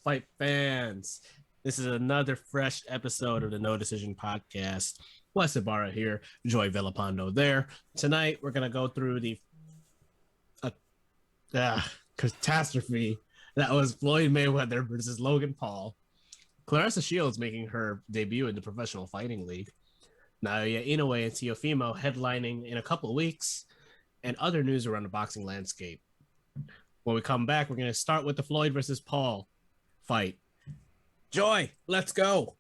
Fight fans. This is another fresh episode of the No Decision Podcast. Wes Ibarra here, Joy Villapando there. Tonight, we're going to go through the uh, catastrophe that was Floyd Mayweather versus Logan Paul. Clarissa Shields making her debut in the Professional Fighting League. Naoya Inoue and Teofimo headlining in a couple of weeks, and other news around the boxing landscape. When we come back, we're going to start with the Floyd versus Paul fight. Joy, let's go.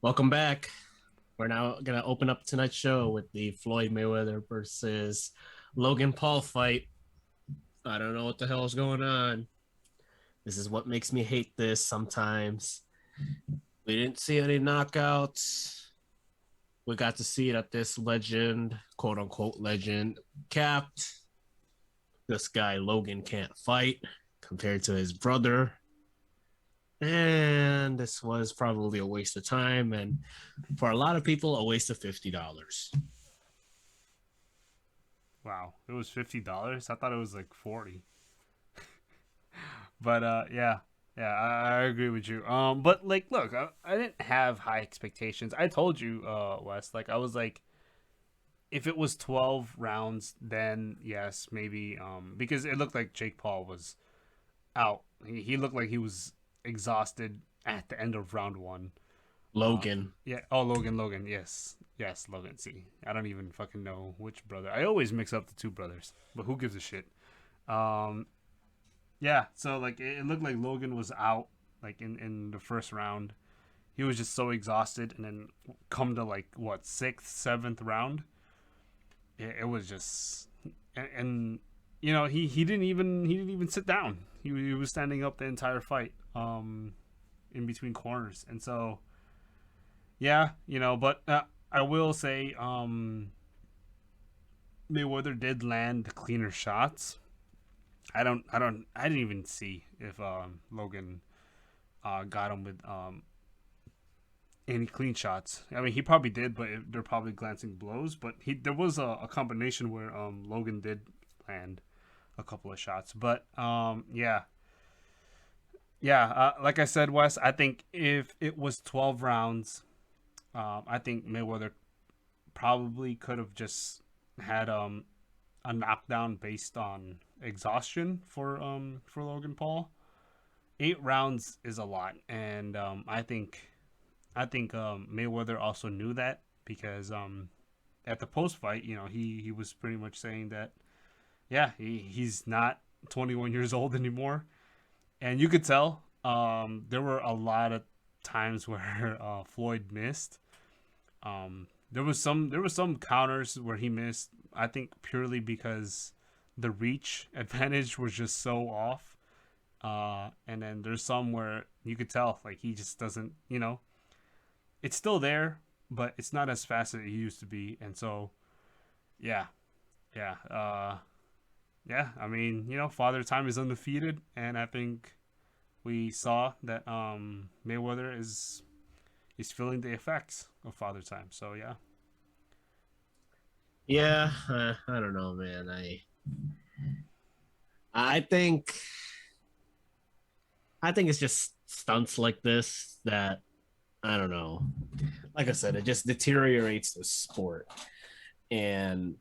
Welcome back. We're now going to open up tonight's show with the Floyd Mayweather versus Logan Paul fight. I don't know what the hell is going on. This is what makes me hate this sometimes. We didn't see any knockouts. We got to see that this legend, quote unquote legend, capped. This guy, Logan, can't fight compared to his brother. And this was probably a waste of time. And for a lot of people, a waste of $50. Wow, it was $50. I thought it was like 40. But I agree with you. But like, look, I didn't have high expectations. I told you, Wes, like I was like, if it was 12 rounds, then yes, maybe. Because it looked like Jake Paul was out. He looked like he was exhausted at the end of round one. Logan. Yeah. Oh, Logan. Yes, Logan. See, I don't even fucking know which brother. I always mix up the two brothers, but who gives a shit? Um, yeah. So like, it looked like Logan was out like in the first round. He was just so exhausted, and then come to like what sixth, seventh round, it was just and you know he didn't even sit down. He was standing up the entire fight, in between corners, and so yeah, but I will say, Mayweather did land cleaner shots. I didn't even see if Logan got him with any clean shots. I mean, he probably did, but they're probably glancing blows. But there was a combination where Logan did land a couple of shots. But like I said, Wes, I think if it was 12 rounds, I think Mayweather probably could have just had a knockdown based on exhaustion for Logan Paul. 8 rounds is a lot, and I think Mayweather also knew that because at the post fight, he was pretty much saying that he's not 21 years old anymore, and you could tell there were a lot of times where Floyd missed. There was some counters where he missed. I think purely because the reach advantage was just so off. And then there's some where you could tell like he just doesn't. It's still there, but it's not as fast as it used to be. And so, yeah, yeah, yeah. I mean, Father Time is undefeated, and I think we saw that Mayweather is feeling the effects of Father Time. So yeah. Yeah, I don't know, man. I think I think it's just stunts like this that I don't know. Like I said, it just deteriorates the sport, and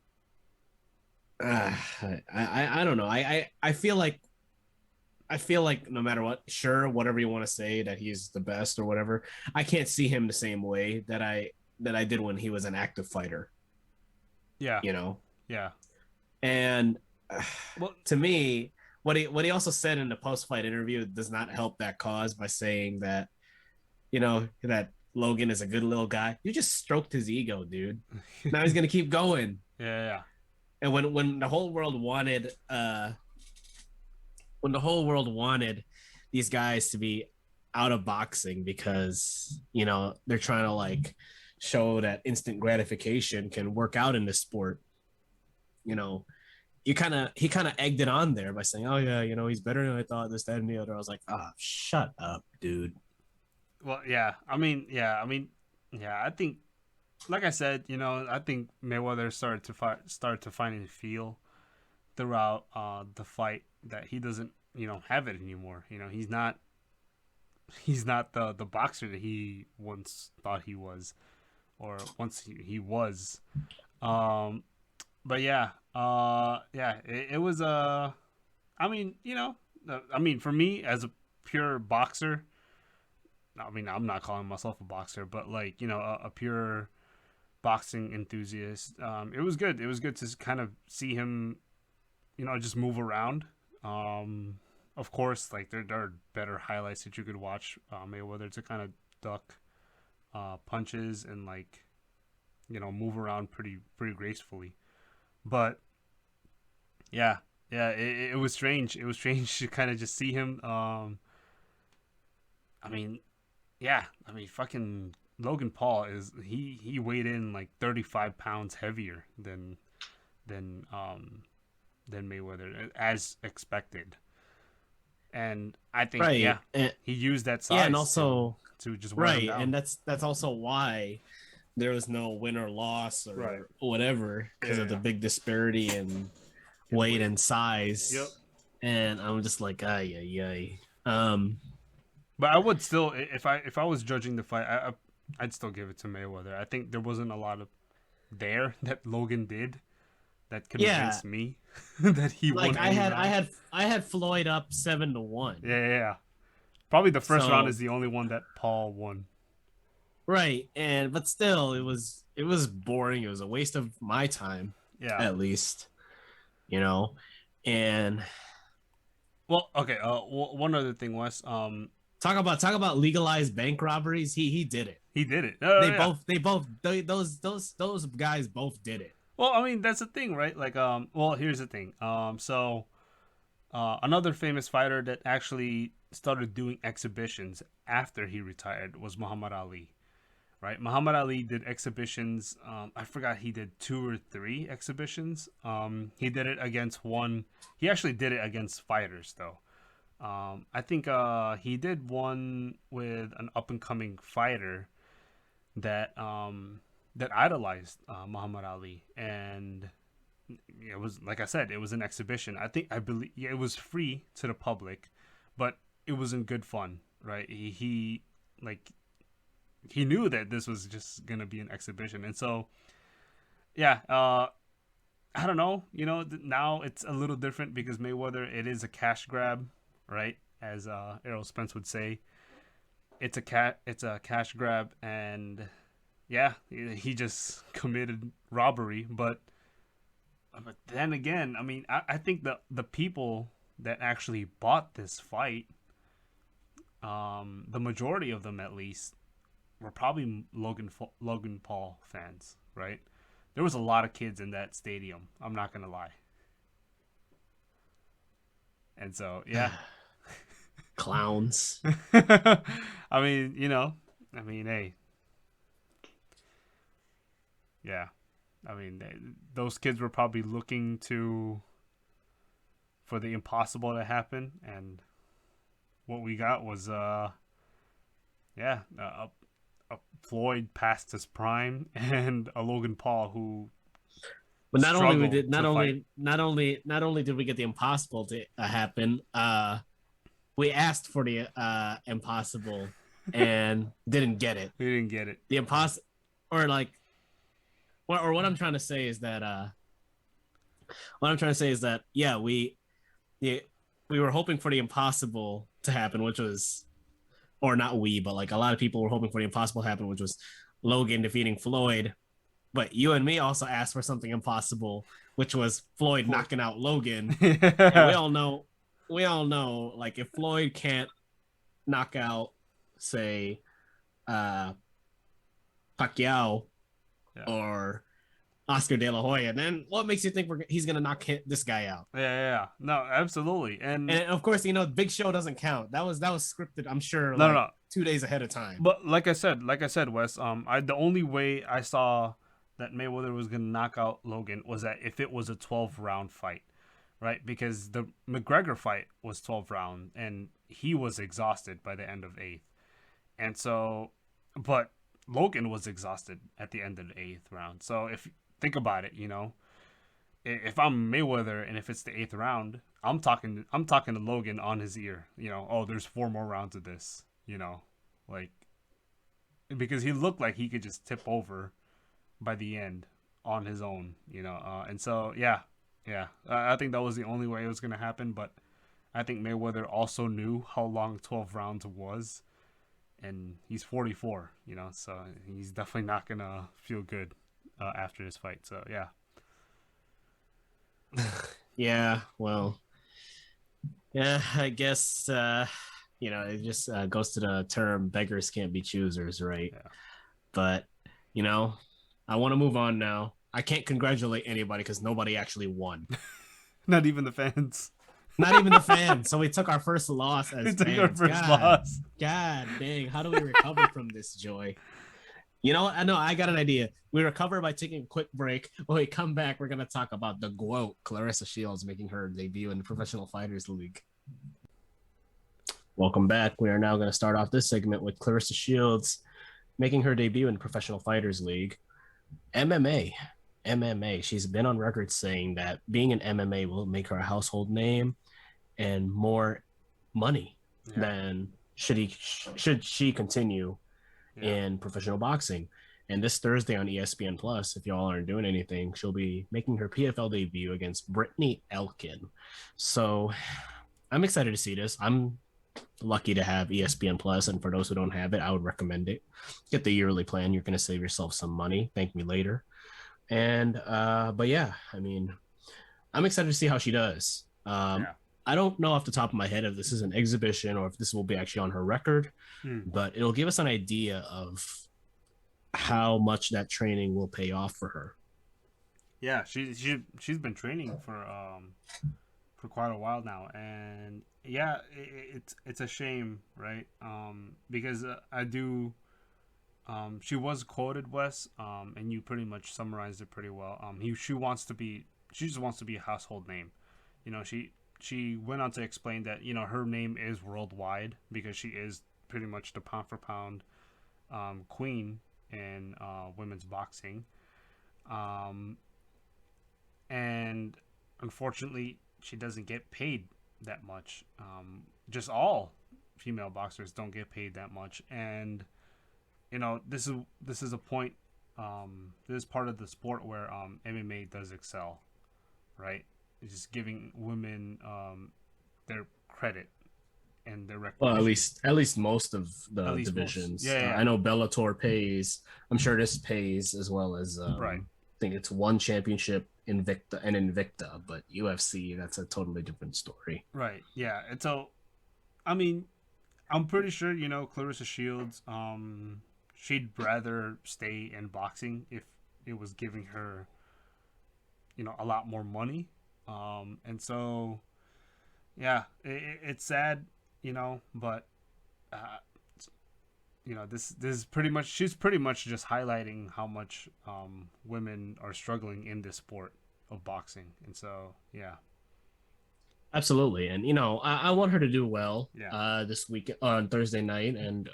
I don't know. I feel like no matter what, sure, whatever you want to say that he's the best or whatever, I can't see him the same way that I did when he was an active fighter. Yeah, You know, yeah. and Well, to me, what he also said in the post fight interview does not help that cause by saying that that Logan is a good little guy. You just stroked his ego, dude. Now he's gonna keep going. yeah, And when the whole world wanted when the whole world wanted these guys to be out of boxing because they're trying to like show that instant gratification can work out in this sport. You know, he kind of egged it on there by saying, "Oh yeah, he's better than I thought." This, that, and the other. I was like, "Ah, oh, shut up, dude." well, yeah. I mean, yeah, I think, like I said, I think Mayweather started to finally feel throughout the fight that he doesn't, have it anymore. He's not the boxer that he once thought he was, or once he was. Um, but yeah, yeah, it was I mean, I mean, for me as a pure boxer, I mean, I'm not calling myself a boxer, but like, a pure boxing enthusiast. It was good. It was good to kind of see him, just move around. Um, of course, like there are better highlights that you could watch Mayweather to kind of duck punches and like move around pretty gracefully. But yeah, yeah, it was strange. It was strange to kind of just see him. I mean, yeah, I mean, fucking Logan Paul he weighed in like 35 pounds heavier than um than Mayweather as expected, and I think yeah, Right. And he used that yeah, and size to also just wear him right, and down. that's also why there was no win or loss Right. or whatever because of the Yeah. big disparity in And weight weight. and Yep. size. And I'm just like, ay, ay, ay. But I would still, if I was judging the fight, I'd still give it to Mayweather. I think there wasn't a lot of there that Logan did that Yeah, convinced me that he like won any round. I had Floyd up 7-1. Yeah, yeah, yeah. Probably the first round is So the only one that Paul won. right, and but still, it was boring. It was a waste of my time, Yeah. at least, you know. And Well, okay. One other thing, Wes. talk about legalized bank robberies. He did it. He did it. Oh yeah. Those guys both did it. Well, I mean that's the thing, right? Like, well, here's the thing. So another famous fighter that actually started doing exhibitions after he retired was Muhammad Ali. Right, Muhammad Ali did exhibitions. I forgot he did 2 or 3 exhibitions. He did it against one. He actually did it against fighters though. I think he did one with an up and coming fighter that idolized Muhammad Ali, and it was like I said, it was an exhibition. I believe yeah, it was free to the public, but it was in good fun, right? He like he knew that this was just gonna be an exhibition, and so yeah, I don't know. Now it's a little different because Mayweather it is a cash grab, right? As Errol Spence would say, it's a cash grab, and yeah, he just committed robbery, but then again, I mean, I think the people that actually bought this fight, the majority of them at least, were probably Logan Paul fans, right? There was a lot of kids in that stadium. I'm not gonna lie, and so yeah. Clowns. I mean, I mean, hey, yeah. I mean, those kids were probably looking to for the impossible to happen, and what we got was yeah, a Floyd past his prime and a Logan Paul who But not only we did struggled to fight. not only did we get the impossible to happen, we asked for the impossible and didn't get it. He didn't get it. The impossible, or like, or what I'm trying to say is that what I'm trying to say is that yeah, yeah, we were hoping for the impossible to happen, which was, or not we, but like a lot of people were hoping for the impossible to happen, which was Logan defeating Floyd. But you and me also asked for something impossible, which was Floyd Floyd. knocking out Logan. And Yeah. we all know, like if Floyd can't knock out, say, uh, Pacquiao or Oscar De La Hoya, then what makes you think he's gonna knock this guy out? Yeah, yeah. No, absolutely. And And of course, Big Show doesn't count. That was scripted. I'm sure, no, no, like no. 2 days ahead of time. But like I said, Wes, the only way I saw that Mayweather was gonna knock out Logan was that if it was a 12 round fight, right? Because the McGregor fight was 12 round, and he was exhausted by the end of eighth, and so, but Logan was exhausted at the end of the eighth round. So if think about it, you know, if I'm Mayweather and if it's the eighth round, I'm talking to Logan on his ear. You know, oh, there's four more rounds of this. You know, like because he looked like he could just tip over by the end on his own. You know, and so yeah, yeah, I think that was the only way it was gonna happen. But I think Mayweather also knew how long 12 rounds was, and he's 44. You know, so he's definitely not gonna feel good after this fight. So yeah, Yeah, well, yeah, I guess it just goes to the term beggars can't be choosers, right? yeah. But you know, I want to move on now. I can't congratulate anybody because nobody actually won. Not even the fans. Not even the fans. So we took our first loss We as took our fans. first God, loss. God dang. How do we recover from this, Joy? You know what? I know I got an idea. We recover by taking a quick break. When we come back, we're gonna talk about the GOAT, Clarissa Shields, making her debut in the Professional Fighters League. Welcome back. We are now going to start off this segment with Clarissa Shields making her debut in the Professional Fighters League. MMA. MMA. She's been on record saying that being in MMA will make her a household name and more money Yeah, than should she continue yeah, in professional boxing. And this Thursday on ESPN Plus, if y'all aren't doing anything, she'll be making her PFL debut against Brittany Elkin. So I'm excited to see this. I'm lucky to have ESPN Plus, and for those who don't have it, I would recommend it. Get the yearly plan. You're going to save yourself some money. Thank me later. And but yeah, I mean, I'm excited to see how she does. yeah. I don't know off the top of my head if this is an exhibition or if this will be actually on her record, Hmm. but it'll give us an idea of how much that training will pay off for her. Yeah, she's been training for quite a while now, and yeah, it's a shame, right? Because I do. She was quoted, Wes, and you pretty much summarized it pretty well. She just wants to be a household name. You know, she went on to explain that her name is worldwide because she is pretty much the pound for pound queen in women's boxing. Um, and unfortunately, she doesn't get paid that much. Just all female boxers don't get paid that much, and this is a point. This is part of the sport where MMA does excel, right? It's just giving women their credit and their Well, recognition. at least most of At the least most. divisions. Yeah, yeah, I know Bellator pays. I'm sure this pays as well as right, I think it's one championship Invicta, but UFC that's a totally different story. right. Yeah, and so I mean, I'm pretty sure Clarissa Shields. She'd rather stay in boxing if it was giving her a lot more money. And so yeah, it's sad, but uh, this is pretty much she's pretty much just highlighting how much women are struggling in this sport of boxing, and so yeah, Absolutely, and I want her to do well yeah, this week on Thursday night, and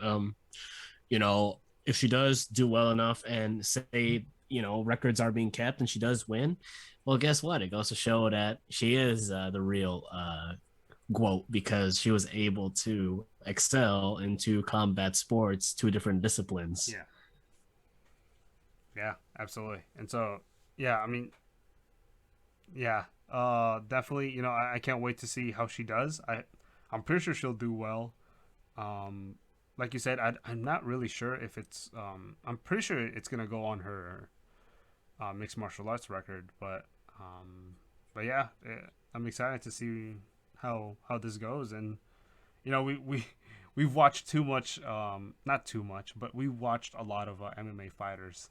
you know if she does do well enough and say records are being kept and she does win, well, guess what? It goes to show that she is the real GOAT because she was able to excel into combat sports, two different disciplines. yeah, yeah, absolutely, and so yeah, I mean, yeah, definitely, I can't wait to see how she does. I'm pretty sure she'll do well. Um, like you said, I'm not really sure if it's. I'm pretty sure it's gonna go on her mixed martial arts record, but yeah, I'm excited to see how this goes, and we've watched too much, not too much, but we watched a lot of MMA fighters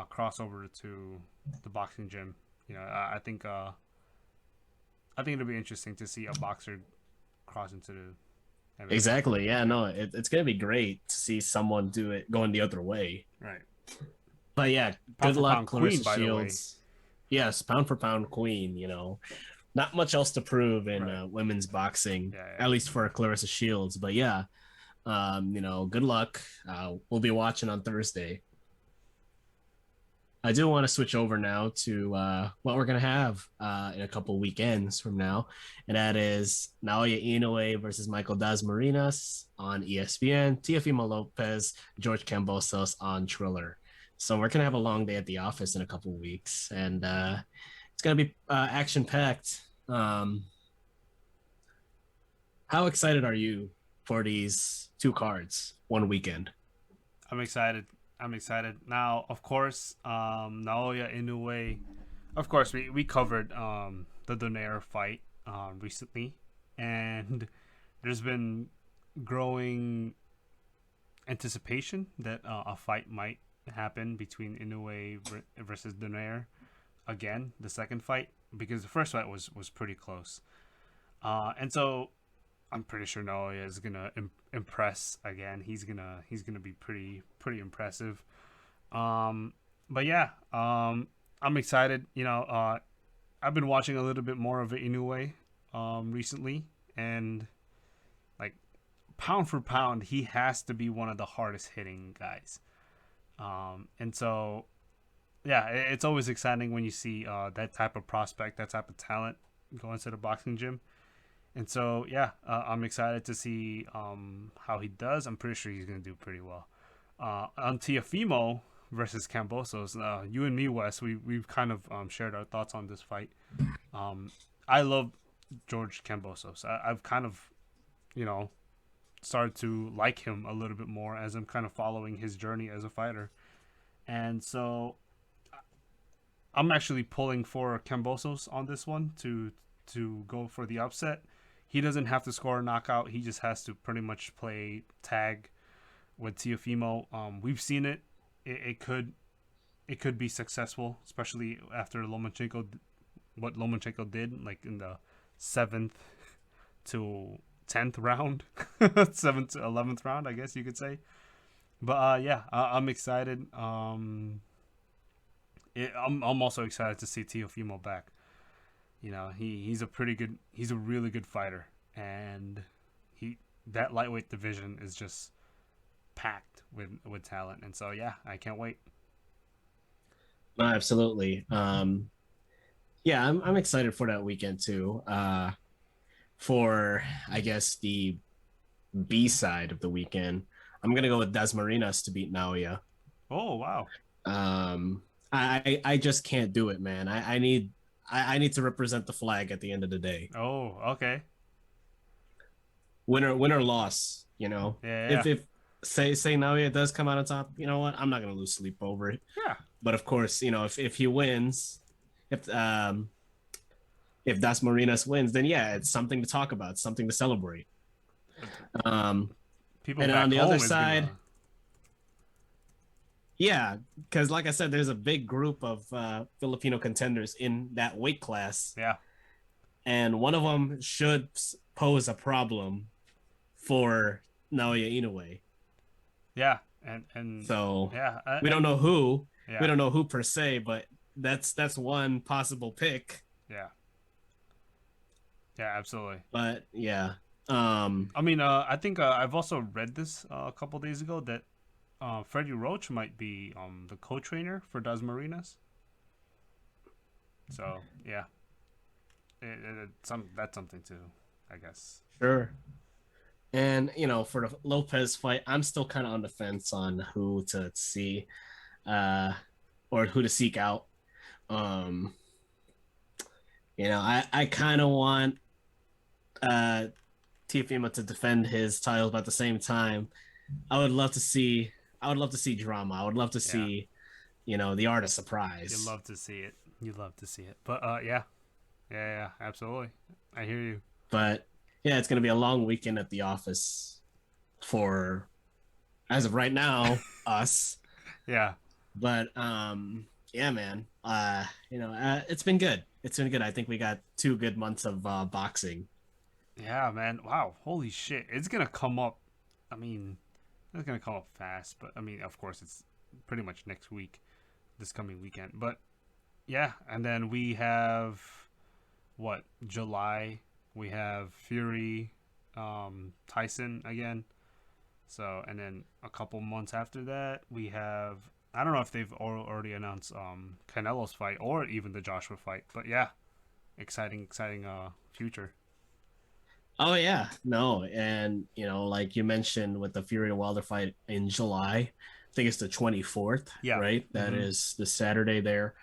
cross over to the boxing gym. I think it'll be interesting to see a boxer cross into the MMA. Exactly. Yeah. Yeah. No, it's gonna be great to see someone do it going the other way. Right. But yeah, Pound good for luck, pound queen, Clarissa by the way. Shields. Yes, pound for pound queen. Not much else to prove in Right. women's boxing, Yeah. at least for Clarissa Shields. But yeah, Good luck. We'll be watching on Thursday. I do want to switch over now to what we're gonna have in a couple weekends from now, and that is Naoya Inoue versus Michael Dasmariñas on ESPN, Teofimo Lopez, George Kambosos on Triller. So we're gonna have a long day at the office in a couple weeks, and it's gonna be action packed. How excited are you for these two cards one weekend? I'm excited. I'm excited. Now, of course, Naoya Inoue. Of course, we covered the Donaire fight recently, and there's been growing anticipation that a fight might happen between Inoue versus Donaire again, the second fight, because the first fight was pretty close. And so I'm pretty sure Naoya is gonna impress again. He's gonna be pretty impressive. But yeah, I'm excited. I've been watching a little bit more of Inoue recently, and like pound for pound, he has to be one of the hardest hitting guys. And so yeah, it's always exciting when you see that type of prospect, that type of talent go into the boxing gym. And so, yeah, I'm excited to see how he does. I'm pretty sure he's going to do pretty well. On Tiafimo versus Cambosos, you and me, Wes, we've kind of shared our thoughts on this fight. I love George Cambosos. I've kind of, you know, started to like him a little bit more as I'm kind of following his journey as a fighter. And so I'm actually pulling for Cambosos on this one to go for the upset. He doesn't have to score a knockout. He just has to pretty much play tag with Tiafimo. We've seen it. It could be successful, especially after what Lomachenko did, like in the 7th to 10th round, 7th to 11th round, I guess you could say. But yeah, I'm excited. I'm also excited to see Tiafimo back. He's a really good fighter, and he that lightweight division is just packed with talent, and so yeah, I can't wait. No, absolutely. Yeah, I'm excited for that weekend too. For I guess the B side of the weekend, I'm gonna go with Dasmarinas to beat Naoya. Oh wow. I just can't do it, man. I need to represent the flag at the end of the day. Oh, okay. Win or loss, you know. Yeah, yeah, If say Naoya does come out on top, you know what? I'm not gonna lose sleep over it. yeah. But of course, if he wins, if if Das Marinas wins, then yeah, it's something to talk about, something to celebrate. Um, People and then on back the other home is side, gonna. yeah, because like I said, there's a big group of Filipino contenders in that weight class, Yeah, and one of them should pose a problem for Naoya Inoue. yeah, and So yeah, we don't and know who, we yeah, don't know who per se, but that's one possible pick. yeah, yeah, absolutely. But yeah, I mean, I think I've also read this a couple days ago that Freddie Roach might be the co-trainer for Das Marinas. So yeah, that's something too, I guess. sure. And for the Lopez fight, I'm still kind of on the fence on who to see, uh, or who to seek out. Um, I kind of want uh Tiafima to defend his title, but at the same time, I would love to see I would love to see drama. I would love to Yeah, see, the art of you surprise. love to see it. You love to see it. But yeah, yeah, yeah, absolutely. I hear you. But yeah, it's gonna be a long weekend at the office for, as of right now, us. Yeah, But yeah, man. It's been good. It's been good. I think we got 2 good months of boxing. yeah, man. Wow, holy shit! It's gonna come up. I mean, it's gonna come up fast. But I mean, of course, it's pretty much next week, this coming weekend. But yeah, and then we have what July. We have Fury, Tyson again. So, and then a couple months after that, we have, I don't know if they've already announced Canelo's fight or even the Joshua fight, but yeah, exciting future. Oh yeah, no, and like you mentioned with the Fury Wilder fight in July, I think it's the 24th, Yeah. right? That Mm-hmm. is the Saturday there.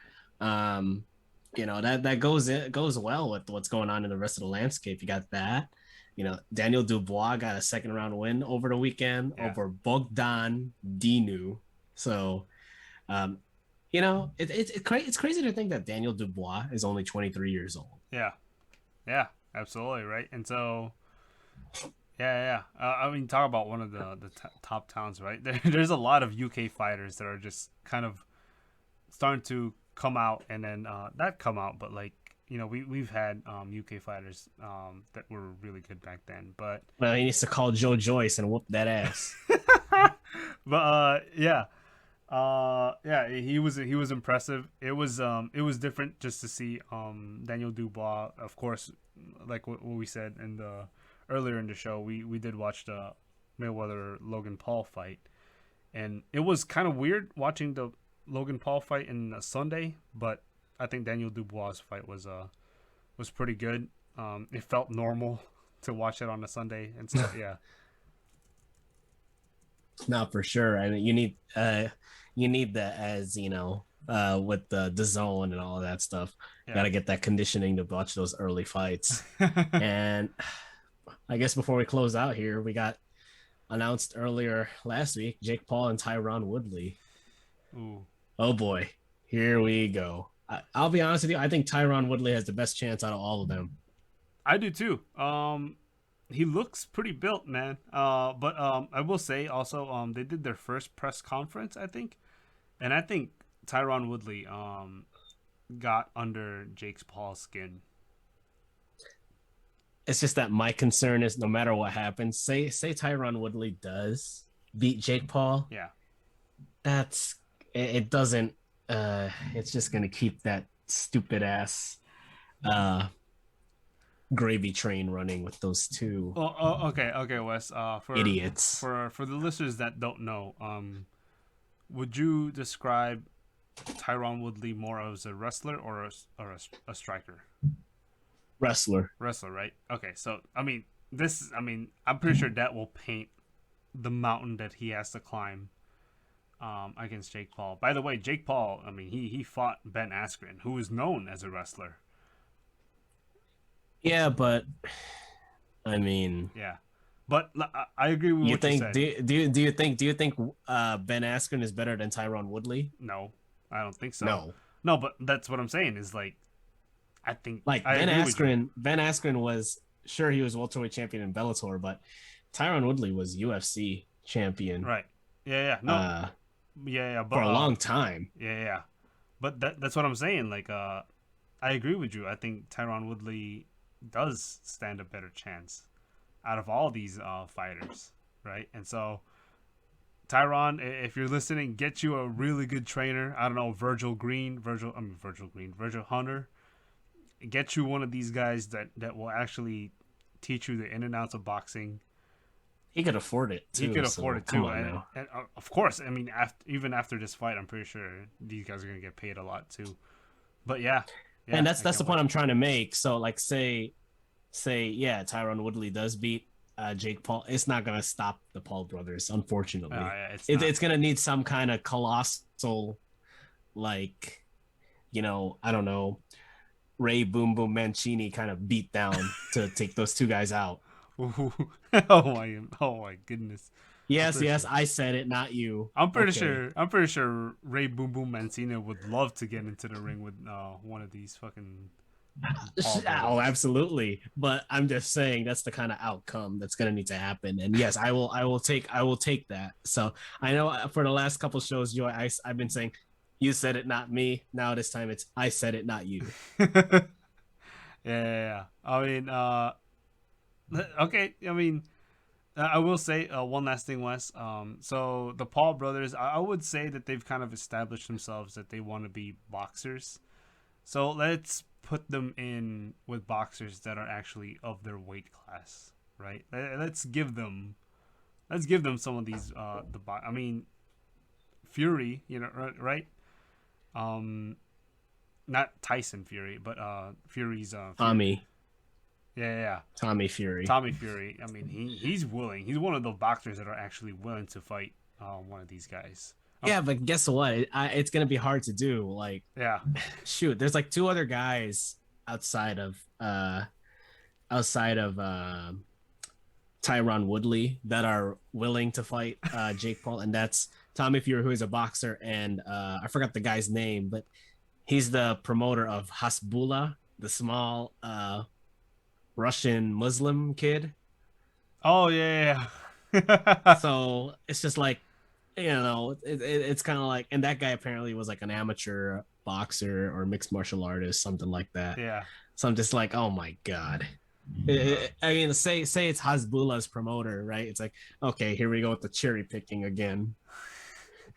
Um, that goes well with what's going on in the rest of the landscape. You got that. Daniel Dubois got a second round win over the weekend Yeah. over Bogdan Dinu. So, um, it's crazy to think that Daniel Dubois is only 23 years old. Yeah. Yeah. Absolutely right. And so, I mean, talk about one of the top towns, right? There's a lot of UK fighters that are just kind of starting to come out, and then not come out, but like we've had UK fighters that were really good back then, but Well, he needs to call Joe Joyce and whoop that ass. but yeah. Yeah, he was impressive. It was different just to see Daniel Dubois. Of course, like what we said in the earlier in the show, we did watch the Mayweather Logan Paul fight, and it was kind of weird watching the Logan Paul fight in a Sunday, but I think Daniel Dubois' fight was pretty good. It felt normal to watch it on a Sunday, and so yeah, Not for sure. I mean, you need that as with the zone and all of that stuff. Got yeah. to get that conditioning to watch those early fights. And I guess before we close out here, we got announced earlier last week Jake Paul and Tyron Woodley. Ooh, Oh boy, here we go. I'll be honest with you. I think Tyron Woodley has the best chance out of all of them. I do too. He looks pretty built, man. But I will say also, they did their first press conference, I think, and I think Tyron Woodley got under Jake Paul's skin. It's just that my concern is no matter what happens, say Tyron Woodley does beat Jake Paul, Yeah. that's it doesn't it's just gonna keep that stupid ass uh gravy train running with those two Okay, Wes. For idiots. for the listeners that don't know, would you describe Tyron Woodley more as a wrestler or a striker? Wrestler. Wrestler, right? Okay, so I mean, I'm pretty sure that will paint the mountain that he has to climb against Jake Paul. By the way, Jake Paul, I mean, he fought Ben Askren, who is known as a wrestler. Yeah, but I mean, Yeah, but I agree with you what you think said. do you think Ben Askren is better than Tyron Woodley? No, I don't think so. No. No, but that's what I'm saying is like I think Like I agree with you. Ben Askren was sure he was welterweight champion in Bellator, but Tyron Woodley was UFC champion Right? Yeah. No. uh Yeah. for But a long time. yeah. But that's what I'm saying. Like I agree with you. I think Tyron Woodley does stand a better chance out of all these fighters, right? And so Tyron, if you're listening, get you a really good trainer. I don't know, Virgil Hunter. Get you one of these guys that will actually teach you the in and outs of boxing. He could afford it He too, could afford so it come too, on now. and of course, I mean, even after this fight, I'm pretty sure these guys are gonna get paid a lot too. But yeah, And yeah, that's I that's can't the point wait. I'm trying to make. So like say yeah, Tyron Woodley does beat Jake Paul. It's not gonna stop the Paul brothers, unfortunately. Yeah, it's It, not. it's gonna need some kind of colossal, like, I don't know, Ray Boom Boom Mancini kind of beat down to take those two guys out. oh oh my goodness. I'm Yes, pretty yes, sure. I said it, not you. I'm pretty Okay. sure. I'm pretty sure Ray Boom Boom Mancina would love to get into the ring with one of these fucking Paul Oh, brothers. absolutely. But I'm just saying that's the kind of outcome that's gonna need to happen. And yes, I will take that. So I know for the last couple shows, I've been saying you said it, not me. Now this time it's I said it, not you. Yeah. I mean, okay. I mean, I will say one last thing, Wes. So the Paul brothers, I would say that they've kind of established themselves that they want to be boxers. So let's put them in with boxers that are actually of their weight class, right? Let's let's give them some of these. I mean, Fury, right? Um, not Tyson Fury, but Fury's Fury. Tommy, Yeah. Tommy Fury. Tommy Fury. I mean, he's willing. He's one of the boxers that are actually willing to fight one of these guys. Yeah, but guess what? It's gonna be hard to do. Like, Yeah. shoot, there's like two other guys outside of outside of Tyron Woodley that are willing to fight Jake Paul, and that's Tommy Fury, who is a boxer, and I forgot the guy's name, but he's the promoter of Hasbullah, the small Russian Muslim kid. Oh yeah. So it's just like, it's kind of like, and that guy apparently was like an amateur boxer or mixed martial artist, something like that. Yeah. So I'm just like, oh my god. I mean, say it's Hasbullah's promoter, right? It's like, okay, here we go with the cherry picking again.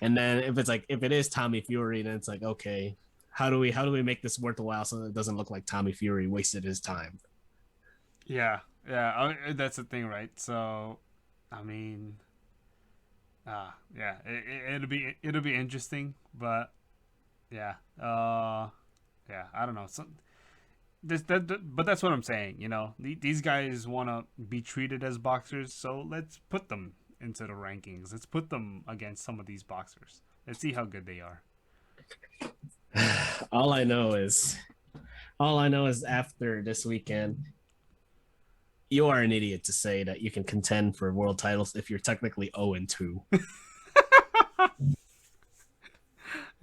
And then if it is Tommy Fury, then it's like, okay, how do we make this worthwhile so that it doesn't look like Tommy Fury wasted his time? Yeah. That's the thing, right? So, I mean, yeah, it'll be interesting, but yeah, yeah, I don't know. But that's what I'm saying. These guys want to be treated as boxers, so let's put them into the rankings. Let's put them against some of these boxers. Let's see how good they are. all I know is after this weekend, you are an idiot to say that you can contend for world titles if you're technically 0-2.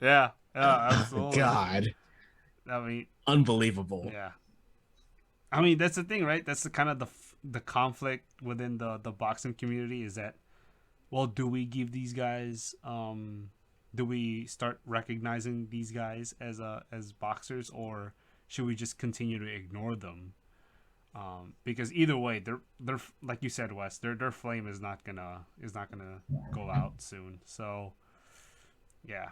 Yeah, absolutely. God. I mean, unbelievable. Yeah. I mean, that's the thing, right? That's the kind of the conflict within the boxing community is that, well, do we give these guys do we start recognizing these guys as boxers, or should we just continue to ignore them? Because either way, they're like you said, Wes, their flame is not gonna go out soon. So, yeah.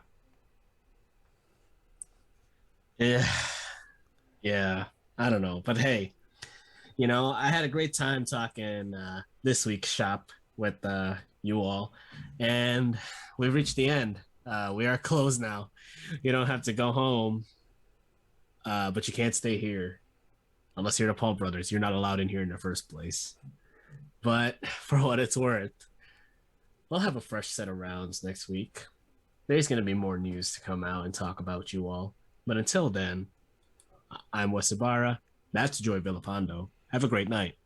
Yeah, I don't know, but hey, I had a great time talking this week's shop with you all, and we've reached the end. We are closed now. You don't have to go home, but you can't stay here unless you're the Paul brothers. You're not allowed in here in the first place. But for what it's worth, we'll have a fresh set of rounds next week. There's going to be more news to come out and talk about you all. But until then, I'm Wes Ibarra. That's Joy Villapando. Have a great night.